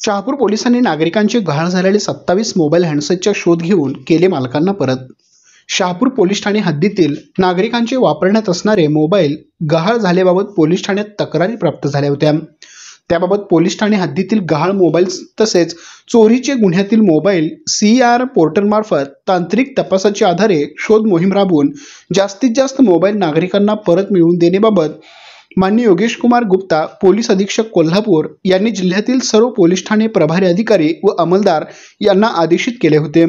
शहापूर पोलिसांनी नागरिकांचे गहाळ झालेले 27 मोबाईल हँडसेटचा शोध घेऊन केले मालकांना परत. शहापूर पोलीस ठाणे हद्दीतील नागरिकांचे वापरण्यात असणारे मोबाईल गहाळ झाल्याबाबत पोलीस ठाण्यात तक्रारी प्राप्त झाल्या होत्या. त्याबाबत पोलीस ठाणे हद्दीतील गहाळ मोबाईल तसेच चोरीचे गुन्ह्यातील मोबाईल CR पोर्टलमार्फत तांत्रिक तपासाच्या आधारे शोध मोहीम राबवून जास्तीत जास्त मोबाईल नागरिकांना परत मिळवून देण्याबाबत माननीय योगेश कुमार गुप्ता, पोलीस अधीक्षक कोल्हापूर यांनी जिल्ह्यातील सर्व पोलीस ठाणे प्रभारी अधिकारी व अंमलदार यांना आदेशित केले होते.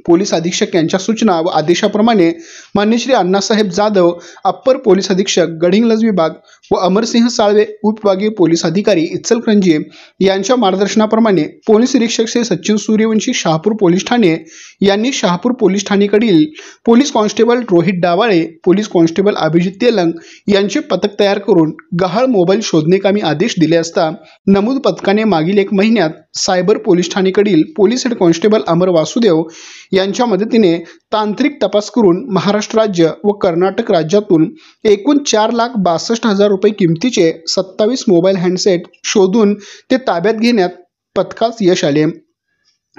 पोलीस अधीक्षक यांच्या सूचना व आदेशाप्रमाणे मान्य श्री अण्णासाहेब जाधव, अप्पर पोलीस अधीक्षक गडिंग्लज विभाग व अमरसिंह साळवे, उपविभागीय पोलीस अधिकारी इचलकरंजी यांच्या मार्गदर्शनाप्रमाणे पोलीस निरीक्षक श्री सचिन सूर्यवंशी, शहापूर पोलीस ठाणे यांनी शहापूर पोलीस ठाणेकडील police constable Rohit Dawale, police constable Abhijit Telang यांचे पथक तयार करून गहाळ मोबाईल शोधणेकामी आदेश दिले असता नमूद पथकाने मागील 1 महिन्यात सायबर पोलीस ठाणेकडील police head constable Amar Vasudev यांच्या मदतीने तांत्रिक तपास करून महाराष्ट्र राज्य व कर्नाटक राज्यातून एकूण 4,62,000 रुपये किमतीचे 27 मोबाईल हँडसेट शोधून ते ताब्यात घेण्यात पथकास यश आले.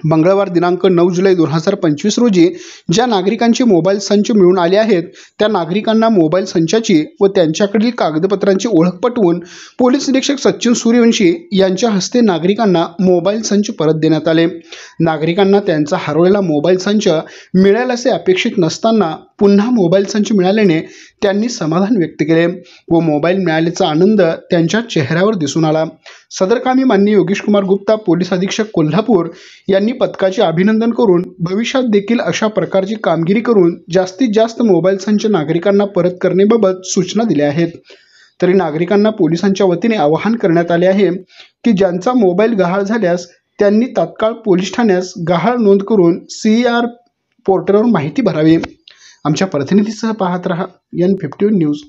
मंगळवार दिनांक 9 जुलै 2025 रोजी ज्या नागरिकांचे मोबाईल संच मिळून आले आहेत त्या नागरिकांना मोबाईल संचाची व त्यांच्याकडील कागदपत्रांची ओळख पटवून पोलीस निरीक्षक सचिन सूर्यवंशी यांच्या हस्ते नागरिकांना मोबाईल संच परत देण्यात आले. नागरिकांना त्यांचा हरवलेला मोबाईल संच मिळेल असे अपेक्षित नसताना पुन्हा मोबाईल संच मिळाल्याने त्यांनी समाधान व्यक्त केले व मोबाईल मिळाल्याचा आनंद त्यांच्या चेहऱ्यावर दिसून आला. सदर कामी माननीय योगेश कुमार गुप्ता, पोलीस अधीक्षक कोल्हापूर यांनी पथकाचे अभिनंदन करून भविष्यात देखील अशा प्रकारची कामगिरी करून जास्तीत जास्त मोबाईल संच नागरिकांना परत करण्याबाबत सूचना दिल्या आहेत. तरी नागरिकांना पोलिसांच्या वतीने आवाहन करण्यात आले आहे की ज्यांचा मोबाईल गहाळ झाल्यास त्यांनी तात्काळ पोलीस ठाण्यास गहाळ नोंद करून CR पोर्टलवर माहिती भरावी. आमच्या प्रतिनिधीसह पाहत रहा N51 न्यूज.